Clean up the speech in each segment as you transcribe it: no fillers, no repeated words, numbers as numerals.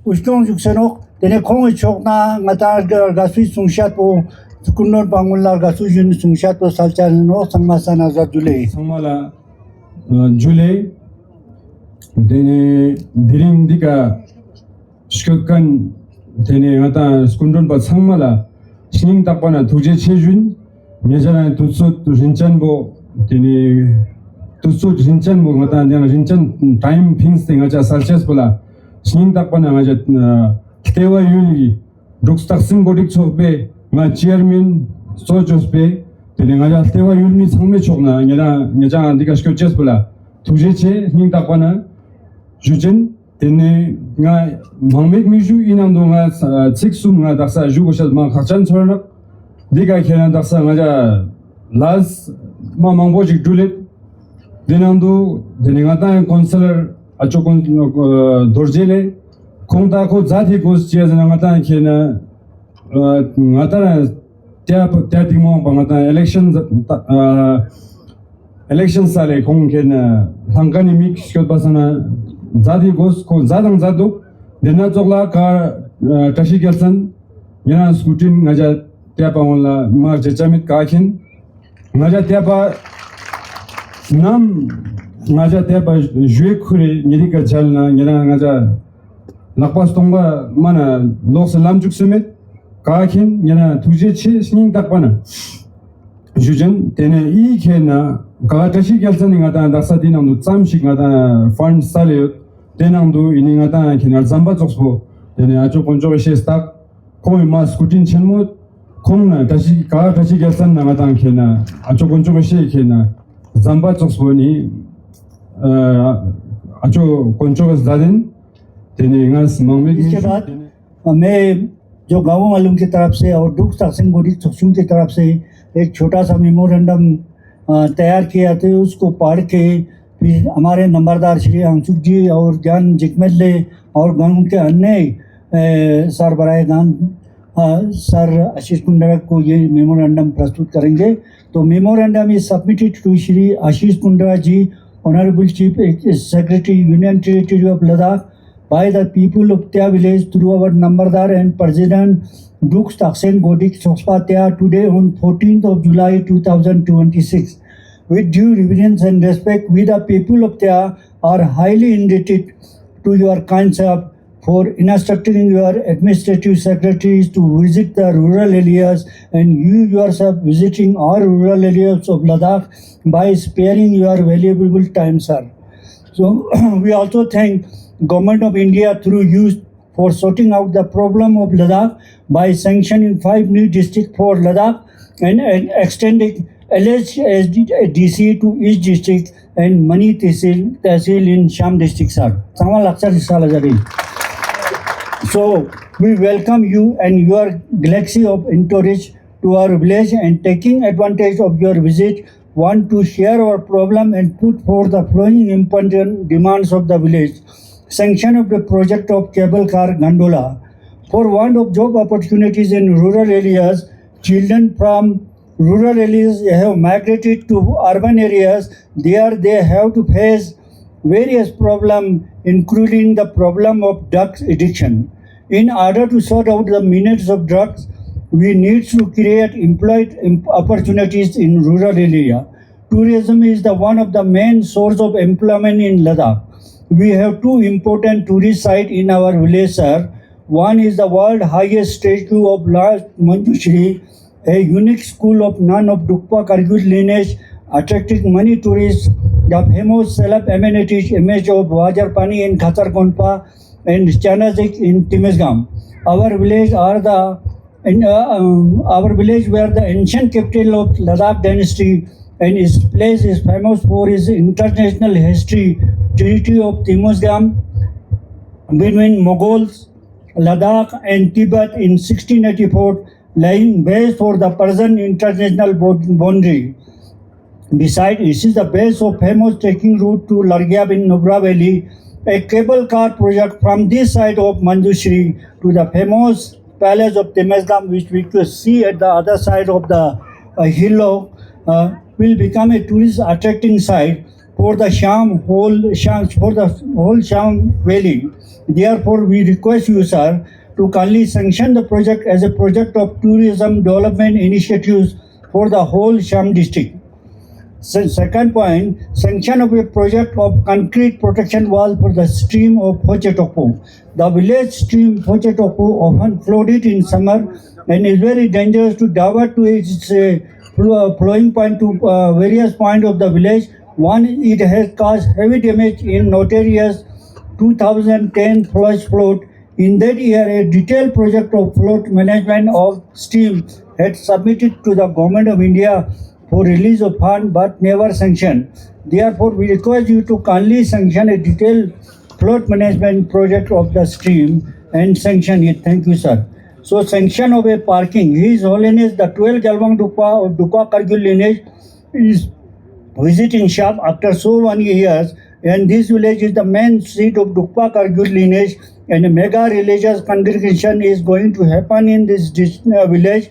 Ustong yuksenok tene kong chokna ngatar gasui sungshat po kunnon pangular gasu jun sungshat po salchan no sangmasana za July 상마라 줄레 데네 디링디가 시켰간 데네 가다 스군돈 상마라 신ing 딱바나 두제 체준 예전에 두수 진짠보 데네 두수 진짠보 가다 내가 진짠 타임 핑스 가자 살체스 볼라 신ing 딱바나 가자 테와 율리 룩스탁슨 고딕 초베 마 체어맨 소조스베 데네가자 테와 율미 상매 쪽나 얘나 여자 네가 시켰지 볼라 두제체 닝 딱바나 주진 데네 가 망맥 미주 이남동아 직수가 daksa 주고셔 마 각잔 처럼 네가 계란 daksa 가자 라스 마 망보지 둘레 데난도 데네가다 콘슬러 아초콘 도르젤레 콩다코 자티 고스지에서 나가다 계나 나타나 त्यादिमो बंगता election साले कौन के न हंगानी mix कर बसना जादी गोस को जादंग जादू देना चोगला का टशी केल्सन यहाँ स्कूटिंग नजा त्यापा वाला मार जचामित काखिन नजा त्यापा नाम नजा त्यापा जुए खुरे निरी का चलना यहाँ नजा लक्पास तोंगा माना लोग सलाम चुक समेत काखिन yana tujechi sning takpana jujan tene I khena galatashi gelsan ngata daksa dinamdu tsamshi ngata fund sale denamdu ini ngata khena zamba choksbo tene acho konjo shestak komi ma skutin chenmo komna tashi galatashi gelsan ngata khena acho konjo she khena zamba choksbo ni acho konjo zadin tene ngas mangme इसके बाद मैं जो गाँव वालों की तरफ से और दुख तकसीम गोडी सक्षम की तरफ से एक छोटा सा मेमोरेंडम तैयार किया था उसको पढ़ के फिर हमारे नंबरदार श्री अंशुक जी और ज्ञान जिकमेले और गाँव के अन्य सरबराह गान सर आशीष कुंडरा को ये मेमोरेंडम प्रस्तुत करेंगे तो memorandum is submitted to Shri Ashish Kundra ji honourable chief secretary union territory of Ladakh by the people of Tia village through our Nambardar and President Duk Taksen Godik Sokspa Tia today on 14th of July 2026. With due reverence and respect, we the people of Tia are highly indebted to your kind self for instructing your administrative secretaries to visit the rural areas and you yourself visiting our rural areas of Ladakh by sparing your valuable time, sir. So we also thank Government of India through you for sorting out the problem of Ladakh by sanctioning 5 new districts for Ladakh and extending LHSDC to each district and Mani Tehsil in Sham district, sir. So we welcome you and your galaxy of entourage to our village and taking advantage of your visit want to share our problem and put forth the following important demands of the village. Sanction of the project of cable car gondola. For want of job opportunities in rural areas, children from rural areas have migrated to urban areas. There they have to face various problems, including the problem of drugs addiction. In order to sort out the menace of drugs, we need to create employment opportunities in rural area. Tourism is the one of the main source of employment in Ladakh. We have two important tourist sites in our village, sir. One is the world highest statue of Lord Manjushri, a unique school of nun of Dukpa Kargil lineage, attracting many tourists. The famous celeb amenities image of Wajarpani in Khatarkonpa and Chanazik in Timesgam. Our village are the in our village where the ancient capital of Ladakh dynasty, and its place is famous for its international history, Treaty of Timosdam between Mughals, Ladakh and Tibet in 1684, lying base for the Persian international boundary. Besides, this is the base of famous trekking route to Largyab in Nubra Valley, a cable car project from this side of Manjushri to the famous palace of Timesdam, which we could see at the other side of the hill, will become a tourist attracting site for the whole Sham Valley. Therefore, we request you, sir, to kindly sanction the project as a project of tourism development initiatives for the whole Sham district. Second point, sanction of a project of concrete protection wall for the stream of Phochetopo. The village stream Phochetopo often flooded in summer and is very dangerous to divert to its flowing point to various points of the village. One, it has caused heavy damage in notorious 2010 flash flood. In that year, a detailed project of flood management of stream had submitted to the Government of India for release of fund but never sanctioned. Therefore, we request you to kindly sanction a detailed flood management project of the stream and sanction it. Thank you, sir. So, sanction of a parking. His Holiness the 12th Galwang Dupa of Duka Kargil lineage is visiting Sham after so many years, and this village is the main seat of Dukpa Kargil lineage, and a mega religious congregation is going to happen in this village.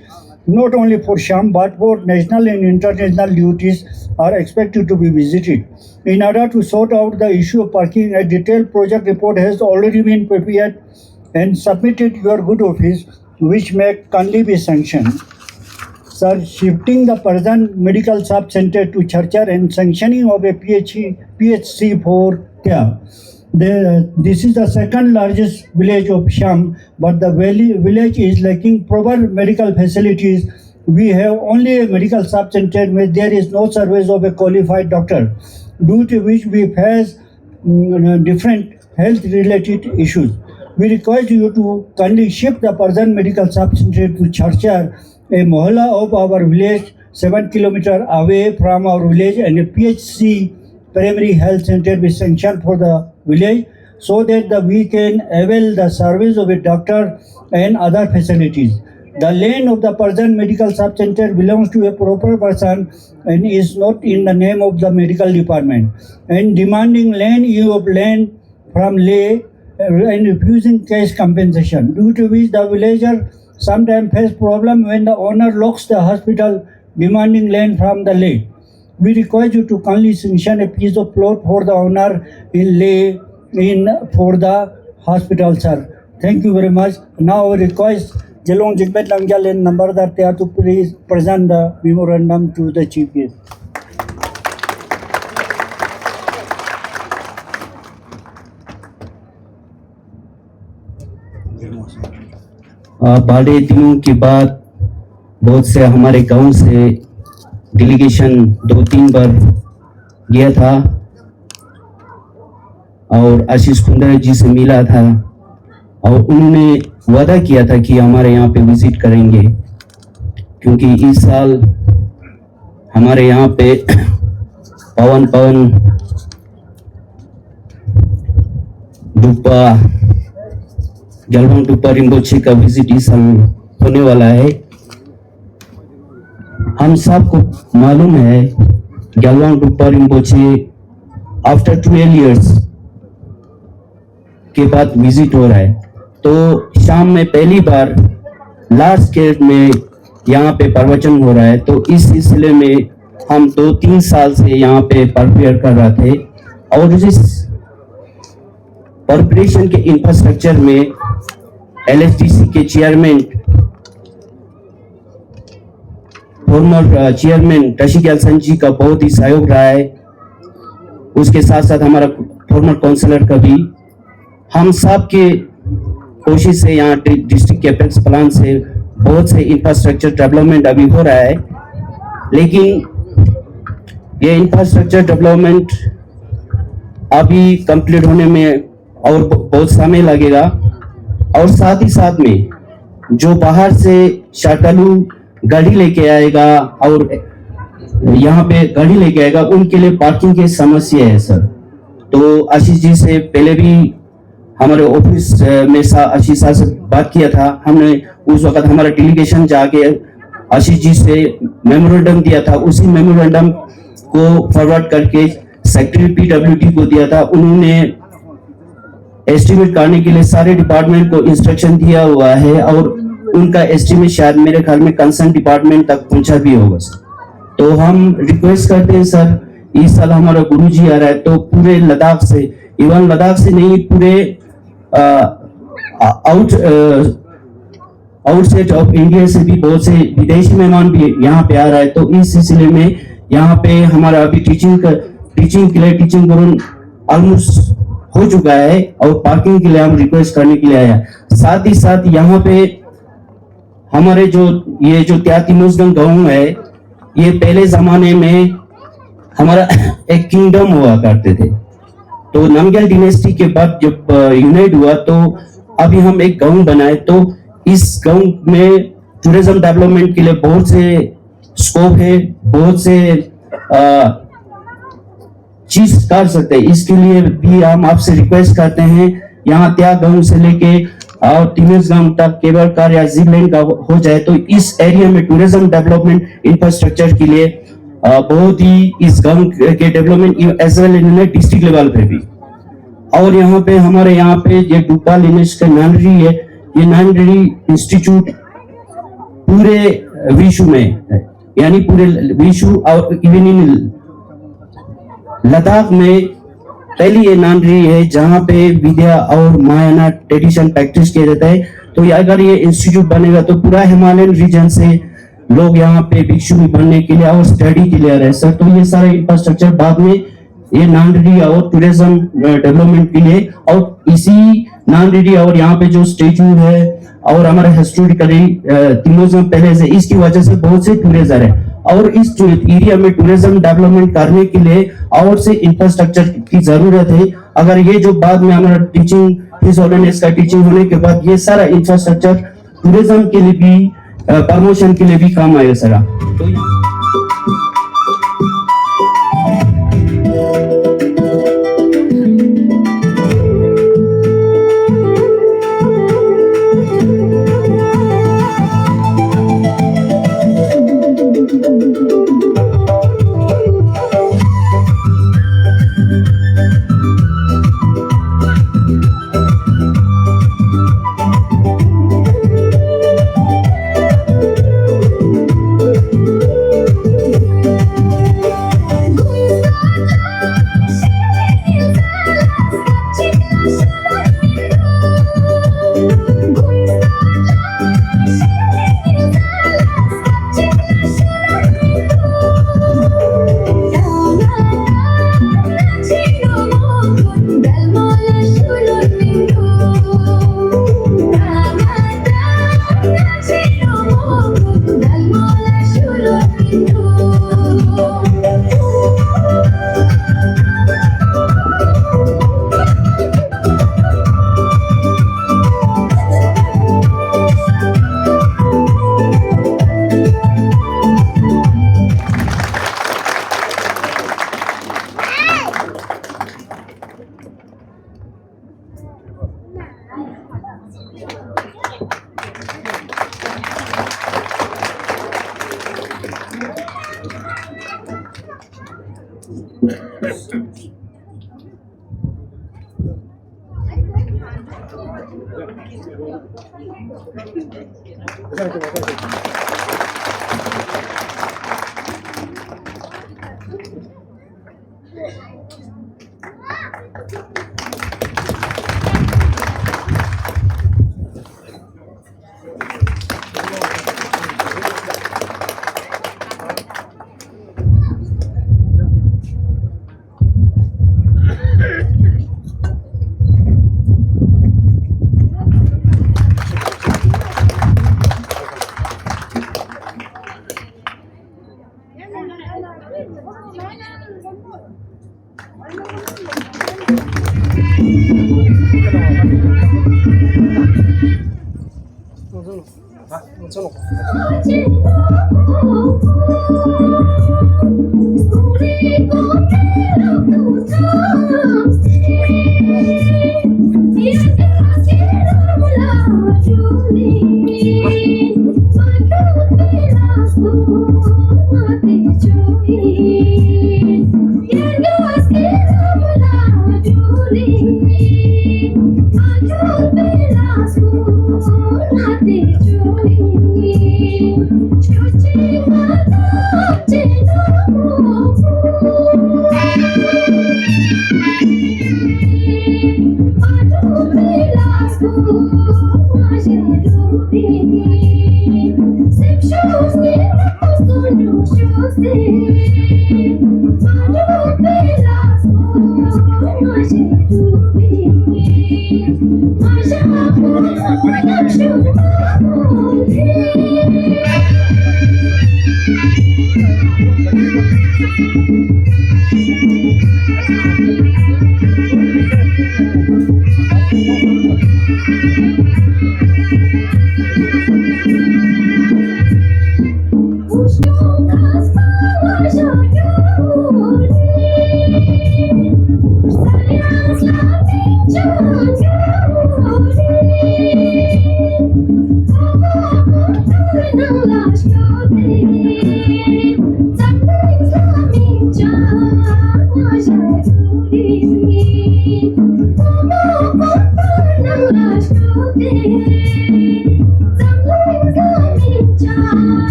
Not only for Sham but for national and international duties are expected to be visited. In order to sort out the issue of parking, a detailed project report has already been prepared and submitted to your good office, which may kindly be sanctioned. Sir, shifting the Persian Medical Sub-Center to Churchar and sanctioning of a PHC for Tia. This is the second largest village of Sham, but the village is lacking proper medical facilities. We have only a medical sub-center where there is no service of a qualified doctor, due to which we face different health-related issues. We request you to kindly shift the Persian Medical Sub-Center to Churchar, a mohalla of our village, 7 kilometers away from our village, and a PHC primary health center be sanctioned for the village, so that we can avail the service of a doctor and other facilities. The land of the Persian Medical Sub-Center belongs to a proper person and is not in the name of the medical department. And demanding use of land from lay and refusing cash compensation, due to which the villager sometimes face problem when the owner locks the hospital demanding land from the lay. We request you to kindly sanction a piece of plot for the owner in lay for the hospital, sir. Thank you very much. Now I request Jelong Jigbet Langyal and Nambardar Tia to please present the memorandum to the Chief Guest. बड़े दिनों के बाद बहुत से हमारे गांव से delegation 2-3 बार गया था और आशीष कुंदर जी से मिला था और उन्होंने वादा किया था कि हमारे यहाँ पे विजिट करेंगे, क्योंकि इस साल हमारे यहाँ पे पवन डुप्पा गलवांग डुप्पा रिम्पोछे का विजिट इस साल होने वाला है। हम सबको मालूम है गलवांग डुप्पा रिम्पोछे आफ्टर 12 इयर्स के बाद विजिट हो रहा है, तो शाम में पहली बार लार्ज स्केल में यहाँ पे प्रवचन हो रहा है। तो इस सिलसिले में हम 2-3 साल से यहाँ पे प्रिपेयर कर रहे थे और इस कॉर्पोरेशन के इंफ्रास्ट्रक्चर में LSTC के चेयरमैन फॉर्मर चेयरमैन टशी गैलसन जी का बहुत ही सहयोग रहा है, उसके साथ साथ हमारा फॉर्मर काउंसलर का भी। हम सब के कोशिश से यहाँ डिस्ट्रिक्ट कैपेक्स प्लान से बहुत से इंफ्रास्ट्रक्चर डेवलपमेंट अभी हो रहा है, लेकिन ये इंफ्रास्ट्रक्चर डेवलपमेंट अभी कंप्लीट होने में और बहुत समय लगेगा। और साथ ही साथ में जो बाहर से श्रद्धालु गाड़ी लेके आएगा और यहाँ पे गाड़ी लेके आएगा, उनके लिए पार्किंग की समस्या है सर। तो आशीष जी से पहले भी हमारे ऑफिस में आशीष सर से बात किया था। हमने उस वक्त हमारा डेलीगेशन जाके आशीष जी से मेमोरेंडम दिया था। उसी मेमोरेंडम को फॉरवर्ड करके सेक्रेटरी पीडब्ल्यूडी को दिया था। उन्होंने एस्टिमेट करने के लिए सारे डिपार्टमेंट को इंस्ट्रक्शन दिया हुआ है और उनका एस्टिमेट शायद मेरे ख्याल में कंसर्न डिपार्टमेंट तक पहुंचा भी होगा सर। तो हम रिक्वेस्ट करते हैं सर, इस साल हमारा गुरुजी आ रहा है, तो पूरे लद्दाख से, इवन लद्दाख से नहीं, पूरे आउटसाइड ऑफ इंडिया से भी बहुत से विदेशी मेहमान भी यहाँ पे आ रहा है। तो इस सिलसिले में यहाँ पे हमारा अभी टीचिंग के लिए टीचिंग रूम ऑलमोस्ट हो चुका है और पार्किंग के लिए हम रिक्वेस्ट करने के लिए आया। साथ ही साथ यहाँ पे हमारे ये जो त्यातिमोसगंग गांव है, ये पहले जमाने में हमारा एक किंगडम हुआ करते थे। तो नमग्याल डिनेस्टी के बाद जब यूनाइट हुआ तो अभी हम एक गांव बनाए। तो इस गांव में टूरिज्म डेवलपमेंट के लिए बहुत से स्कोप है, बहुत से चीज कर सकते हैं। इसके लिए भी हम आपसे रिक्वेस्ट करते हैं, यहाँ त्या गांव से लेके और तिमिस गांव तक केबल कार या जिप लाइन का हो जाए तो इस एरिया में टूरिज्म डेवलपमेंट इंफ्रास्ट्रक्चर के लिए बहुत ही इस गांव के development as well in district level पे भी। और यहाँ पे हमारे यहाँ पे ये डुब्बा लिनेश का नानरी है, ये नानरी इंस्टीट्यूट पूरे विश्व में, यानी पूरे विश्व और इवन इन लद्दाख में पहली ये नानरी है जहाँ पे विद्या और महायाना ट्रेडिशन प्रैक्टिस किया जाता है। तो अगर ये इंस्टीट्यूट बनेगा तो पूरा हिमालयन रीजन से लोग यहाँ पे भिक्षु बनने के लिए और स्टडी के लिए आ रहे हैं सर। तो ये सारे इंफ्रास्ट्रक्चर बाद में ये नानरी और टूरिज्म डेवलपमेंट के लिए, और इसी नानरी और यहाँ पे जो स्टेचू है और हमारा हिस्टोरिकली तिमोसगंग पहले से, इसकी वजह से बहुत से टूरिस्ट आ रहे हैं। और इस एरिया में टूरिज्म डेवलपमेंट करने के लिए और से इंफ्रास्ट्रक्चर की जरूरत है। अगर ये जो बाद में हमारा टीचिंग हिज ऑर्डिनेंस का टीचिंग होने के बाद ये सारा इंफ्रास्ट्रक्चर टूरिज्म के लिए भी, प्रमोशन के लिए भी काम आएगा सर। तो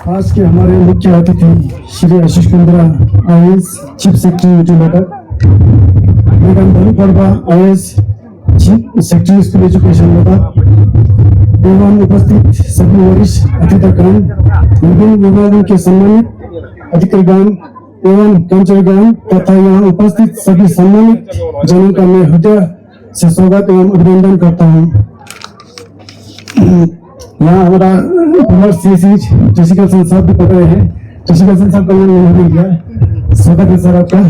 आज के हमारे मुख्य अतिथि Shri Ashish Kundra IAS chief secretary UT madam Dhanu Parva IAS chief secretary school education एवं उपस्थित सभी वरिष्ठ अतिथिगण विभिन्न विभागों के सम्मानित अधिकारीगण एवं कर्मचारीगण तथा यहाँ उपस्थित सभी सम्मानित जनों का मैं हृदय से स्वागत एवं अभिनंदन करता हूँ। यहाँ हमारा शशिकाल साहब भी पकड़े हैं। शशिकाल साहब का नाम नहीं लिया, स्वागत है सर आपका।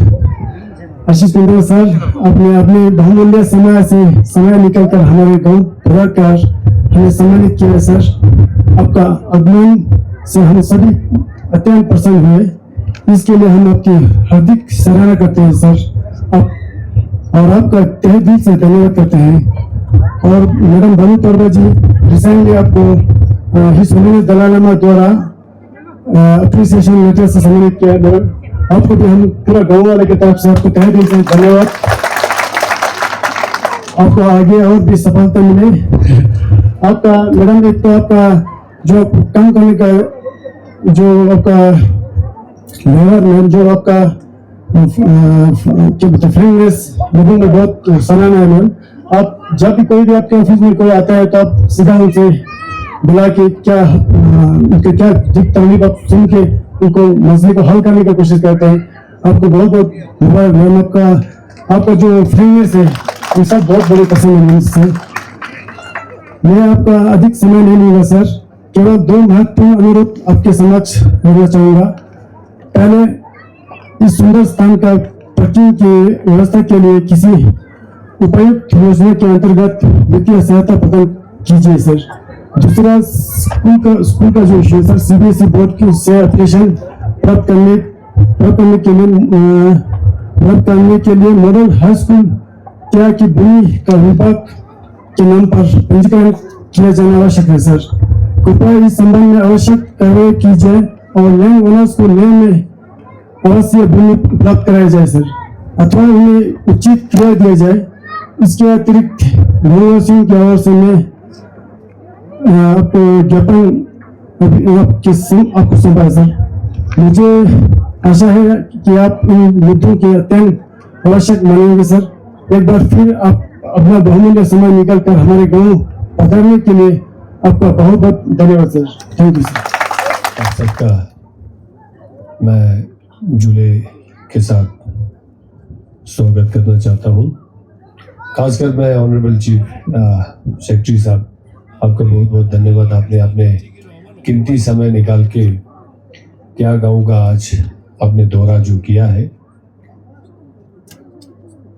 आशीष कुंद्रा सर अपने बहुमूल्य समय निकलकर हमारे गांव भर कर हमें सम्मानित किया सर। आपका आगमन से हम सभी अत्यंत प्रसन्न हुए, इसके लिए हम आपकी हार्दिक सराहना करते हैं सर। और आपका तहे दिल से धन्यवाद करते हैं। और मैडम धनु पर्वा जी रिसेंटली आपको हिज होलीनेस दलाई लामा द्वारा अप्रिसिएशन लेटर से सम्मानित किया गया। आपको भी हम पूरा गाँव वाले की तरफ से आपको तहे दिल से धन्यवाद। आपको आगे और भी सफलता मिले। आपका मैडम एक तो आपका जो काम करने का जो आपका लेवर जो आपका फ्रेंडनेस लोगों में बहुत सराहना है मैम। आप जब भी कोई भी आपके ऑफिस में कोई आता है तो आप सीधा उनसे बुला के क्या उनके क्या तकलीफ आप सुन के उनको मसले को हल करने की कोशिश करते हैं। आपको बहुत बहुत धन्यवाद मैम। आपका जो फ्रेंडनेस है ये सब बहुत बड़ी पसंद है सर। मैं आपका अधिक समय नहीं लूंगा सर, केवल 2 महत्वपूर्ण अनुरोध आपके समक्ष रखना चाहूंगा। पहले इस सुंदर स्थान का पार्किंग की व्यवस्था के लिए किसी उपयुक्त योजना के अंतर्गत वित्तीय सहायता प्रदान कीजिए सर। दूसरा स्कूल का जो इशू सर CBSE बोर्ड की से एप्लीकेशन प्राप्त करने के लिए मॉडल हाई स्कूल क्या की भूमि का विभाग के नाम पर पंजीकरण किया जाना आवश्यक है सर। कृपया इस संबंध में आवश्यक कार्रवाई की जाए और लैंड ओनर्स को लैंड में अवश्य भूमि प्राप्त कराई जाए सर, अथवा उन्हें उचित किराया दिया जाए। इसके अतिरिक्त सिंह की ओर से मैं आपको ज्ञापन आपको सौंपा सर। मुझे आशा है कि आप इन मुद्दों के अत्यंत आवश्यक मानेंगे सर। एक बार फिर आप अपना बहुमूल्य समय निकल कर हमारे गांव पधारने के लिए आपका बहुत बहुत धन्यवाद सर। Thank you sir. आप सबका मैं झूले के साथ स्वागत करना चाहता हूँ। खासकर मैं ऑनरेबल चीफ सेक्रेटरी साहब, आपका बहुत बहुत धन्यवाद। आपने अपने कीमती समय निकाल के क्या गाँव का आज आपने दौरा जो किया है।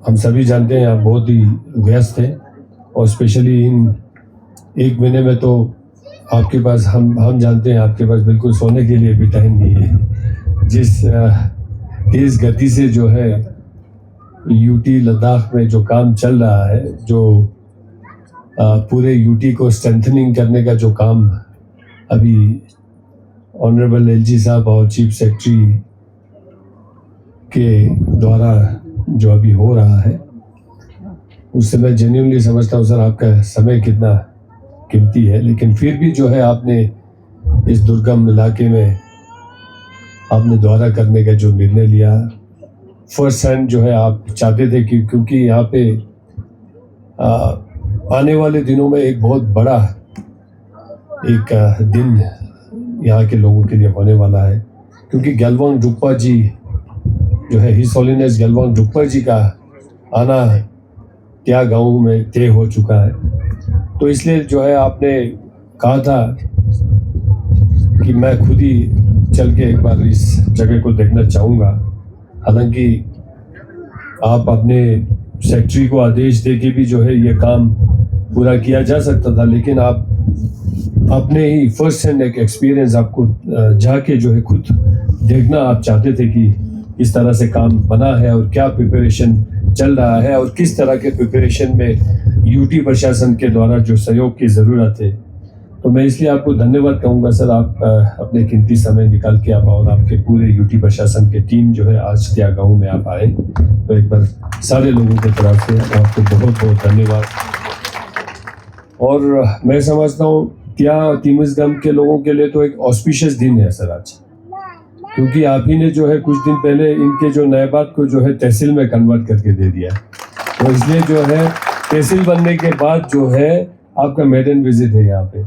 हम सभी जानते हैं आप बहुत ही व्यस्त हैं और स्पेशली इन एक महीने में तो आपके पास हम जानते हैं आपके पास बिल्कुल सोने के लिए भी टाइम नहीं है। जिस तेज़ गति से जो है यूटी लद्दाख में जो काम चल रहा है, जो पूरे यूटी को स्ट्रेंथनिंग करने का जो काम अभी ऑनरेबल एलजी साहब और चीफ सेक्रेटरी के द्वारा जो अभी हो रहा है, उससे मैं जेन्युइनली समझता हूँ सर आपका समय कितना कीमती है। लेकिन फिर भी जो है आपने इस दुर्गम इलाके में आपने दौरा करने का जो निर्णय लिया, फर्स्ट हैंड जो है आप चाहते थे कि क्योंकि यहाँ पे आने वाले दिनों में एक बहुत बड़ा एक दिन यहाँ के लोगों के लिए होने वाला है, क्योंकि गैलवांग ड्रुक्पा जी जो है हिज होलीनेस गैलवांग ड्रुक्पा जी का आना त्या गांव में तय हो चुका है। तो इसलिए जो है आपने कहा था कि मैं खुद ही चल के एक बार इस जगह को देखना चाहूँगा। हालांकि आप अपने सेक्रेटरी को आदेश दे के भी जो है ये काम पूरा किया जा सकता था, लेकिन आप अपने ही फर्स्ट हैंड एक एक्सपीरियंस आपको जाके जो है खुद देखना आप चाहते थे कि किस तरह से काम बना है और क्या प्रिपरेशन चल रहा है और किस तरह के प्रिपरेशन में यूटी प्रशासन के द्वारा जो सहयोग की ज़रूरत है। तो मैं इसलिए आपको धन्यवाद कहूँगा सर, आप अपने कीमती समय निकाल के आप और आपके पूरे यूटी प्रशासन के टीम जो है आज त्या गाँव में आप आए। तो एक बार सारे लोगों की तरफ से आपको बहुत बहुत धन्यवाद। और मैं समझता हूँ त्या तिमिसगाम के लोगों के लिए तो एक ऑस्पिशियस दिन है सर आज, क्योंकि आप ही ने जो है कुछ दिन पहले इनके जो नैबात को जो है तहसील में कन्वर्ट करके दे दिया। तो इसलिए जो है तहसील बनने के बाद जो है आपका मेडन विजिट है यहाँ पे,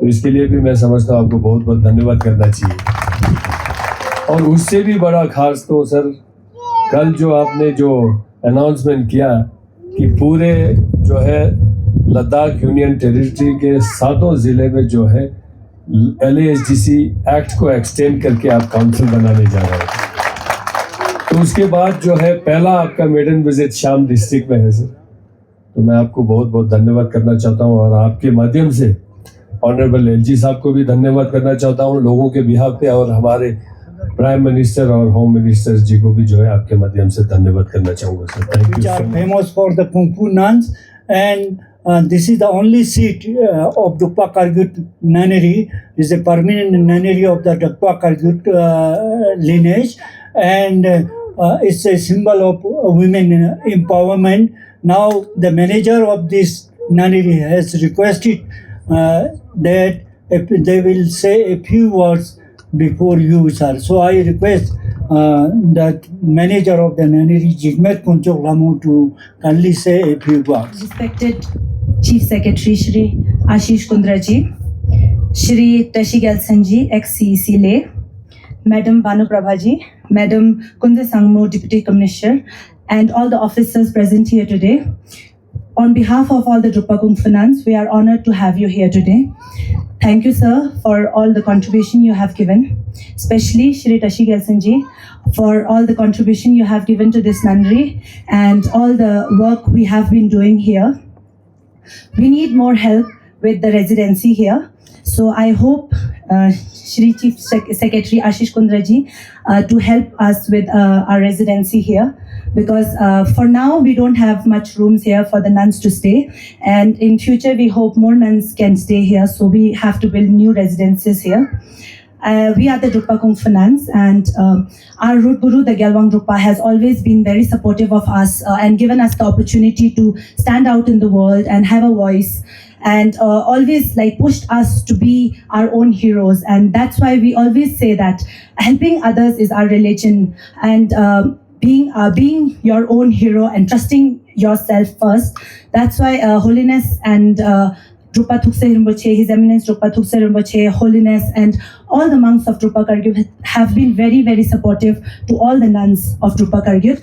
तो इसके लिए भी मैं समझता हूँ आपको बहुत बहुत धन्यवाद करना चाहिए। और उससे भी बड़ा खास तो सर कल जो आपने जो अनाउंसमेंट किया कि पूरे जो है लद्दाख यूनियन टेरिटरी के 7 ज़िले में जो है LASDC एक्ट को एक्सटेंड करके आप काउंसिल बनाने जा रहे हैं। तो उसके बाद जो है पहला आपका मेडन विजिट शाम डिस्ट्रिक्ट में है सर। तो मैं आपको बहुत बहुत धन्यवाद करना चाहता हूँ और आपके माध्यम से ऑनरेबल एलजी साहब को भी धन्यवाद करना चाहता हूँ लोगों के बिहाफ पे, और हमारे प्राइम मिनिस्टर और होम मिनिस्टर जी को भी जो है आपके माध्यम से धन्यवाद करना चाहूँगा sir. Thank you. Famous for the kung fu nuns and this is the only seat of Drukpa Kargyut nunnery. This is a permanent nunnery of the Drukpa Kargyut lineage, and it's a symbol of women empowerment. Now the manager of this nunnery has requested that if they will say a few words before you, sir. So I request that manager of the nunnery, Jigmet Kunchok Lamu, to kindly say a few words. Respected Chief Secretary Shri Ashish Kundra ji, Shri Tashi Gelson ji, ex-CEC Leh, Madam Banu Prabha ji, Madam Kundra Sangmo, Deputy Commissioner, and all the officers present here today. On behalf of all the Drukpa Kungfu nuns, we are honored to have you here today. Thank you, sir, for all the contribution you have given, especially Shri Tashi Gelson ji, for all the contribution you have given to this nunnery and all the work we have been doing here. We need more help with the residency here. So I hope Shri Chief Secretary Ashish Kundra ji to help us with our residency here, because for now we don't have much rooms here for the nuns to stay, and in future we hope more nuns can stay here, so we have to build new residences here. We are the Drukpa Kungfu nuns, and our root guru, the Gyalwang Drukpa, has always been very supportive of us and given us the opportunity to stand out in the world and have a voice, and always like pushed us to be our own heroes. And that's why we always say that helping others is our religion, and being your own hero and trusting yourself first. That's why holiness and Drukpa Thukse Rinpoche, His Eminence Drukpa Thukse Rinpoche, Holiness, and all the monks of Drukpa Kargyut have been very, very supportive to all the nuns of Drukpa Kargyut.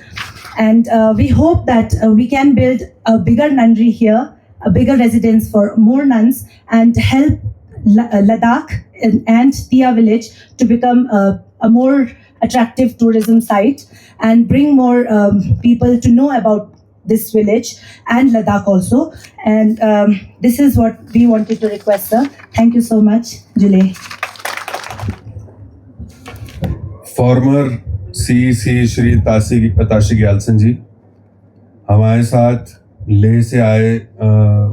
And we hope that we can build a bigger nunnery here, a bigger residence for more nuns, and help Ladakh and Tia village to become a more attractive tourism site and bring more people to know about this village and Ladakh also. And this is what we wanted to request, sir. Thank you so much, Julie. Former CEC Shri Tashi Gyalson ji, हमारे साथ लेह से आए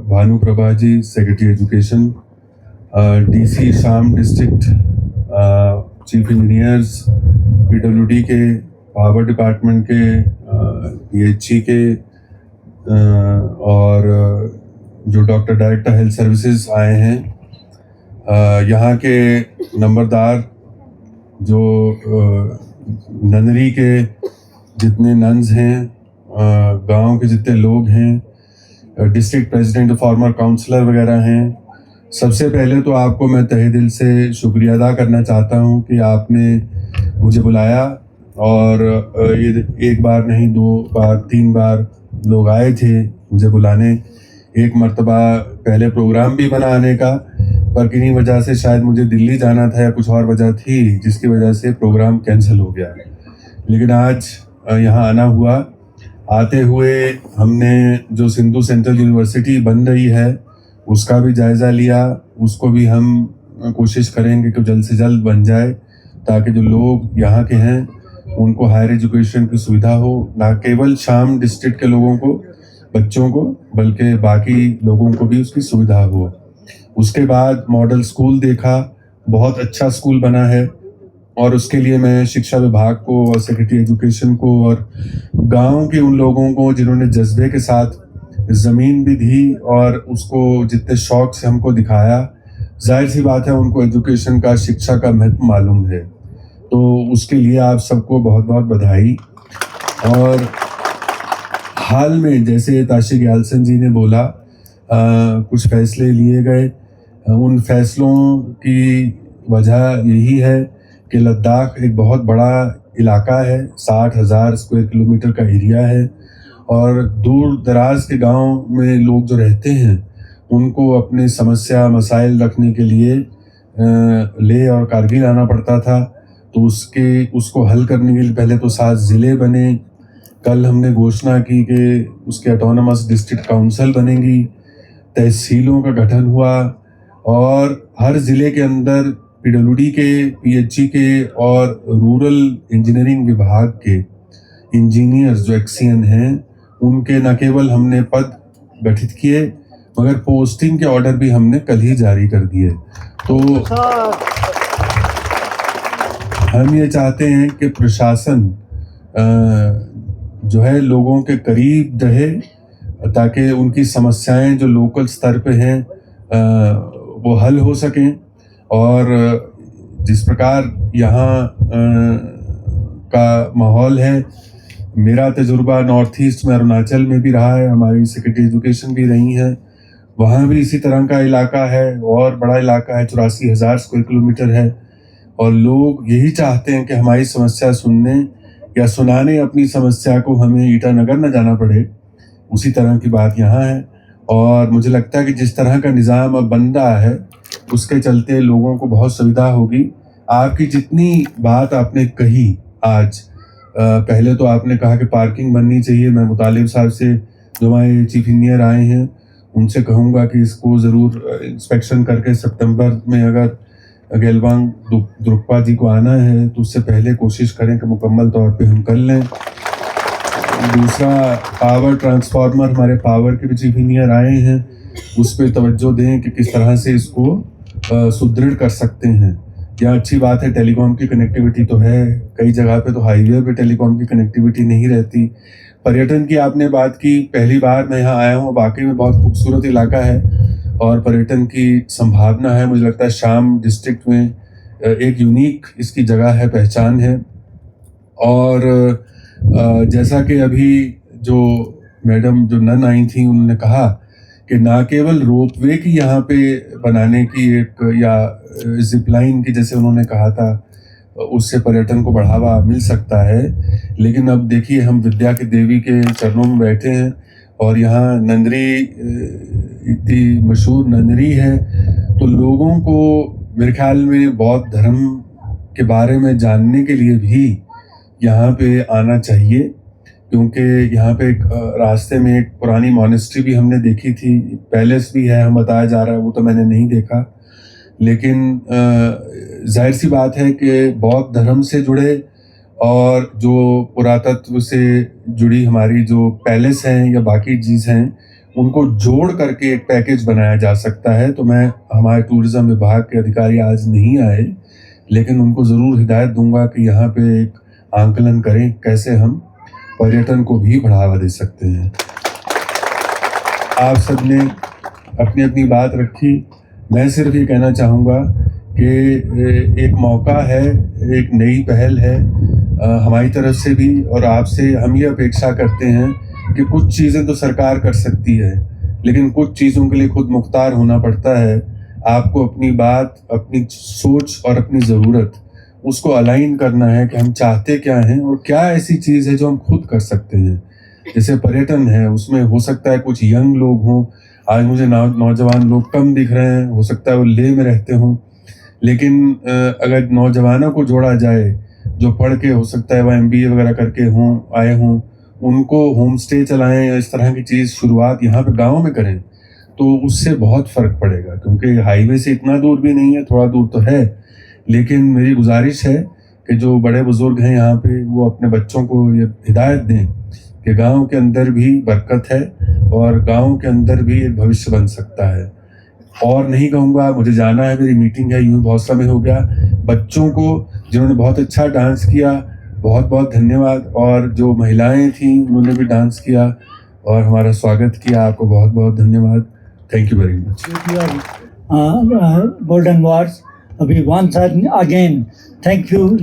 Bhanu Prabha ji, secretary education, DC Sham district, chief engineers PWD के, power department के, PHE के, और जो doctor director health services आए हैं, यहाँ के नंबरदार, जो ननरी के जितने नन्स हैं, गांव के जितने लोग हैं, डिस्ट्रिक्ट प्रेसिडेंट, फॉर्मर काउंसलर वगैरह हैं, सबसे पहले तो आपको मैं तहे दिल से शुक्रिया अदा करना चाहता हूं कि आपने मुझे बुलाया। और ये एक बार नहीं, 2 बार 3 बार लोग आए थे मुझे बुलाने। एक मर्तबा पहले प्रोग्राम भी बना आने का, पर किन्हीं वजह से शायद मुझे दिल्ली जाना था या कुछ और वजह थी जिसकी वजह से प्रोग्राम कैंसिल हो गया। लेकिन आज यहाँ आना हुआ। आते हुए हमने जो सिंधु सेंट्रल यूनिवर्सिटी बन रही है उसका भी जायज़ा लिया। उसको भी हम कोशिश करेंगे कि जल्द से जल्द बन जाए, ताकि जो लोग यहाँ के हैं उनको हायर एजुकेशन की सुविधा हो, ना केवल शाम डिस्ट्रिक्ट के लोगों को, बच्चों को, बल्कि बाकी लोगों को भी उसकी सुविधा हो। उसके बाद मॉडल स्कूल देखा, बहुत अच्छा स्कूल बना है, और उसके लिए मैं शिक्षा विभाग को और सेक्रेटरी एजुकेशन को और गांव के उन लोगों को जिन्होंने जज्बे के साथ ज़मीन भी दी और उसको जितने शौक से हमको दिखाया, जाहिर सी बात है उनको एजुकेशन का, शिक्षा का महत्व मालूम है। तो उसके लिए आप सबको बहुत बहुत बधाई। और हाल में जैसे ताशी ग्यालसन जी ने बोला, कुछ फैसले लिए गए। उन फैसलों की वजह यही है कि लद्दाख एक बहुत बड़ा इलाका है, 60,000 स्क्वायर किलोमीटर का एरिया है, और दूर दराज के गांव में लोग जो रहते हैं उनको अपनी समस्या मसाइल रखने के लिए लेह और कारगिल आना पड़ता था। तो उसको हल करने के लिए पहले तो 7 ज़िले बने। कल हमने घोषणा की कि उसके ऑटोनमस डिस्ट्रिक्ट काउंसिल बनेंगी, तहसीलों का गठन हुआ, और हर ज़िले के अंदर PWD के, PHE के और रूरल इंजीनियरिंग विभाग के इंजीनियर्स जो एक्सियन हैं उनके न केवल हमने पद गठित किए, मगर पोस्टिंग के ऑर्डर भी हमने कल ही जारी कर दिए। तो हम ये चाहते हैं कि प्रशासन जो है लोगों के करीब रहे, ताकि उनकी समस्याएं जो लोकल स्तर पे हैं वो हल हो सकें। और जिस प्रकार यहाँ का माहौल है, मेरा तजुर्बा नॉर्थ ईस्ट में अरुणाचल में भी रहा है, हमारी सेक्रेटरी एजुकेशन भी रही हैं, वहाँ भी इसी तरह का इलाका है, और बड़ा इलाका है, 84,000 स्क्वायर किलोमीटर है, और लोग यही चाहते हैं कि हमारी समस्या सुनने या सुनाने अपनी समस्या को हमें ईटानगर न जाना पड़े। उसी तरह की बात यहाँ है, और मुझे लगता है कि जिस तरह का निज़ाम अब बन रहा है उसके चलते लोगों को बहुत सुविधा होगी। आपकी जितनी बात आपने कही आज, पहले तो आपने कहा कि पार्किंग बननी चाहिए। मैं मुतालिब साहब से, जो हमारे चीफ इंजीनियर आए हैं, उनसे कहूँगा कि इसको ज़रूर इंस्पेक्शन करके सितंबर में अगर गेलवांग द्रुकपा जी को आना है तो उससे पहले कोशिश करें कि मुकम्मल तौर पे हम कर लें। दूसरा, पावर ट्रांसफार्मर, हमारे पावर के भी चीफ इंजीनियर आए हैं, उस पर तवज्जो दें कि किस तरह से इसको सुदृढ़ कर सकते हैं। या अच्छी बात है, टेलीकॉम की कनेक्टिविटी तो है, कई जगह पे तो हाईवे पे टेलीकॉम की कनेक्टिविटी नहीं रहती। पर्यटन की आपने बात की, पहली बार मैं यहाँ आया हूँ, वाकई में बहुत खूबसूरत इलाका है और पर्यटन की संभावना है। मुझे लगता है शाम डिस्ट्रिक्ट में एक यूनिक इसकी जगह है, पहचान है। और जैसा कि अभी जो मैडम जो नन आई थी उन्होंने कहा कि ना केवल रोपवे की यहाँ पे बनाने की एक, या जिप लाइन की जैसे उन्होंने कहा था, उससे पर्यटन को बढ़ावा मिल सकता है। लेकिन अब देखिए, हम विद्या की देवी के चरणों में बैठे हैं और यहाँ नंदरी इतनी मशहूर नंदरी है, तो लोगों को मेरे ख्याल में बौद्ध धर्म के बारे में जानने के लिए भी यहाँ पे आना चाहिए, क्योंकि यहाँ पे एक रास्ते में एक पुरानी मॉनेस्ट्री भी हमने देखी थी, पैलेस भी है, हम बताया जा रहा है, वो तो मैंने नहीं देखा। लेकिन जाहिर सी बात है कि बौद्ध धर्म से जुड़े और जो पुरातत्व से जुड़ी हमारी जो पैलेस हैं या बाकी चीज़ हैं, उनको जोड़ करके एक पैकेज बनाया जा सकता है। तो मैं हमारे टूरिज़्म विभाग के अधिकारी आज नहीं आए, लेकिन उनको ज़रूर हिदायत दूंगा कि यहाँ पे एक आंकलन करें कैसे हम पर्यटन को भी बढ़ावा दे सकते हैं। आप सब ने अपनी अपनी बात रखी। मैं सिर्फ ये कहना चाहूँगा कि एक मौका है, एक नई पहल है हमारी तरफ से भी, और आपसे हम ये अपेक्षा करते हैं कि कुछ चीज़ें तो सरकार कर सकती है, लेकिन कुछ चीज़ों के लिए खुद मुख्तार होना पड़ता है। आपको अपनी बात, अपनी सोच और अपनी ज़रूरत, उसको अलाइन करना है कि हम चाहते क्या हैं और क्या ऐसी चीज़ है जो हम खुद कर सकते हैं। जैसे पर्यटन है, उसमें हो सकता है कुछ यंग लोग हों, आज मुझे नौजवान लोग कम दिख रहे हैं, हो सकता है वो लेह में रहते हों, लेकिन अगर नौजवानों को जोड़ा जाए जो पढ़ के हो सकता है वह MBA वगैरह करके हों, आए हों, उनको होम स्टे चलाएँ या इस तरह की चीज़ शुरुआत यहाँ पे गाँव में करें, तो उससे बहुत फ़र्क पड़ेगा। क्योंकि हाईवे से इतना दूर भी नहीं है, थोड़ा दूर तो है, लेकिन मेरी गुजारिश है कि जो बड़े बुज़ुर्ग हैं यहाँ पे, वो अपने बच्चों को ये हिदायत दें कि गांव के अंदर भी बरकत है और गांव के अंदर भी एक भविष्य बन सकता है। और नहीं कहूँगा, मुझे जाना है, मेरी मीटिंग है, यूँ बहुत समय हो गया। बच्चों को जिन्होंने बहुत अच्छा डांस किया, बहुत बहुत धन्यवाद, और जो महिलाएं थीं उन्होंने भी डांस किया और हमारा स्वागत किया, आपको बहुत बहुत धन्यवाद। Thank you very much. Golden words. We once again thank you,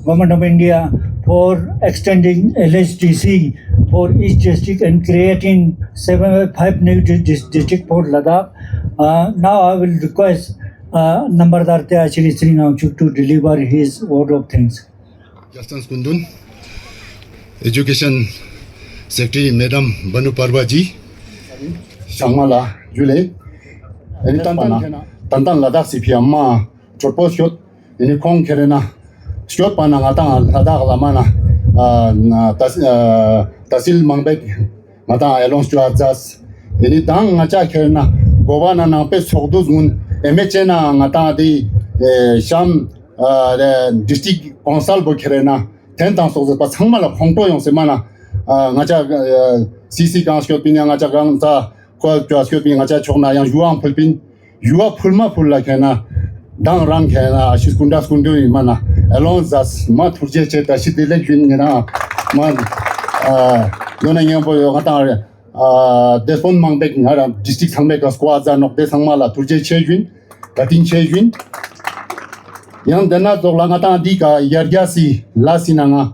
Government of India, for extending LHDC for each district and creating 5 new districts for Ladakh. Now I will request Nambardar Tya Shri Sringangchuk to deliver his word of thanks. Justin Kundun, Education Secretary Madam Banu Parvaji, Shangmala Jule, and Tantan Ladakh CPM, Chopo Shot, in Kong Kerena, Shot Panangata, Ladakh Lamana, Tasil Mangbek, Mata Alonso Juazas, any Dang Nacha Kerena, Govana Napes Hoduzun, Emechena, Nata di Sham, the district council Bokerena, 10,000 of the Pasangmala Hongto Yon Semana, Nacha CC Council Pinanga Ganta, Quad Jasco Pingacha Chona, and Juan Pulpin, you are Pulma Pulakena, Dan Rankena, Shiskundas Kundu Mana, alone that's Mat Purchase, that she did let you in Man, Donayambo Hatari. Desmond Mangbek Nara district Hangmaker squads are not Desangmala to J. Chejun, Latin Chejun. Young Dana Langata Dika, Yargasi, Lasinanga,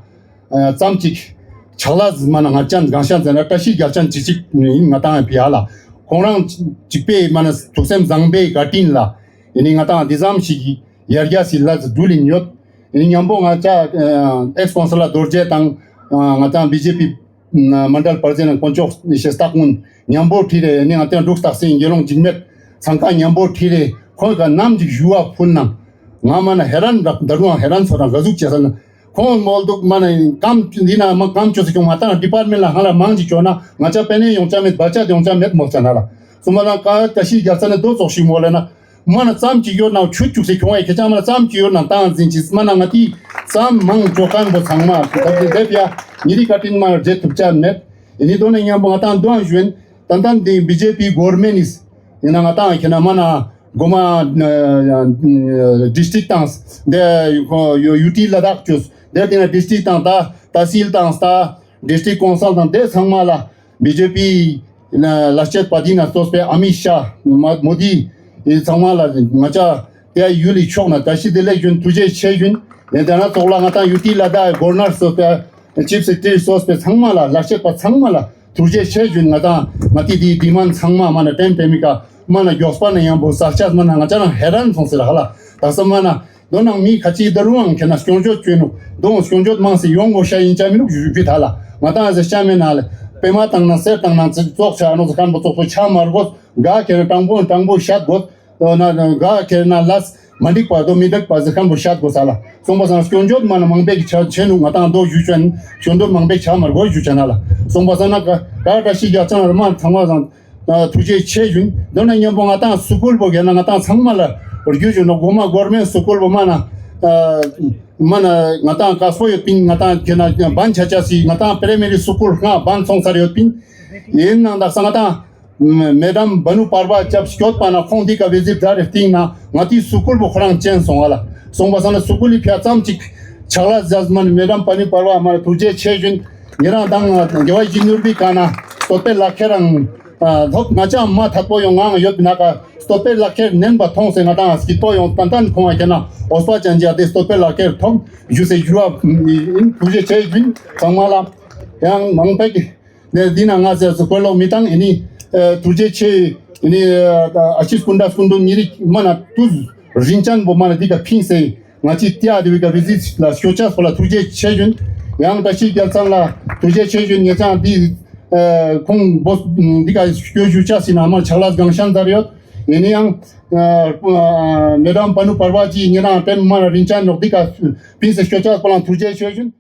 Samchik, Chalas Manangachan, Ganshan, and Atashi Gachan Chichik in Matan Piala, Korang Chipe Manas Tosem Zangbe, Gatinla, in Ingatan, Dizamshiki, Yargasi Laz Dulin Yot, in Yambonga, ex-consular Dorjetang, Matan BJP. Mandal President Ponchok Nishestakun, Nyambo Tire, Niatan Dukstak saying Yelong Jimet, Sanka Nyambo Tire, Konga Namji Jua Punam, Naman Heran, Darua Heran for Gazuchasan, Kon Molduk Mana, Kam Dina, Makam Chosimata, Department Hala Manji Chona, Macha Penny, Yonchamet Bacha, Yonchamet Mosanala. Sumana Tashi Gasana Dos of Shimolana, Mana Samchi Yona, Chuchu Sikoi, Kachama Samchi Yona, Tanzin, Manamati, Sam Mang Chokan Bosangma, Debia. Niri katin ma jet tupcha net ini dona nyambo atan doan juen tantan di BJP government is ina ngata kena mana goma district tans de UT Ladakh chus de tina district tan ta tahsil tan sta district council tan de sangmala BJP na Lashchet Padina tospe Amit Shah Modi sangmala macha ya yuli chokna tashi de legion tuje chejun ne dana tola ngata UT Ladakh governor tospe Chief Secretary Sospe Sangmala, Lashepa Sangmala, Tuje Shejun Nada, Matidi Diman Sangma, Mana Tempemica, Mana Yospana Yambo, Sachat Mana, Heran from Sirhala, Tasamana, donang mi khachi daruang khena skongjo chenu don skongjo mangsi yongo sha incha mi ju vithala mata za chamen ale pema tang na se tang na chok cha no kan bo chok cha mar go ga ke tangbo shat go na ga ke na las mandik pa do midak pa za kan bo shat go sala songba san skongjo man mangbe ki cha chenu mata do ju chen chondo mangbe cha mar go ju chanala songba san ka ta shi ja chang ma thangwa san tuje chejun dona nyambo ngata school bo gena ngata sangmala orgyuju no goma government school bo mana mana ngata kasfo pin ngata kena ban chacha si ngata primary school nga ban songsari pin yen na da sangata madam banu parwa chap skot pana fondi ka visit dar thing na ngati school bo khrang chen songala songbasana school phya cham chik chhala jazman madam pani parwa amar tuje chejun ngira dang gewai jinur bi kana tope lakherang dhok nacha ma thakpo yonga yot binaka stope lakher nen ba thong se ngata skito yong tantan khoi kana ospa chanja de stope lakher thong juse jua in tuje chejun samala yang mangpek de dina nga se skolo mitang ini tuje che ini achis kunda kundu miri mana tuz rinchan bo mana diga pinse ngachi tia de ga visit la skocha fola tuje chejun yang tashi gyalsan la tuje chejun ngecha di kung bos diga skyo cha sina ma chalas gangshan dariot ini yang madam panu parwaji ngena pen mana rinchan nok diga pinse skocha fola tuje chejun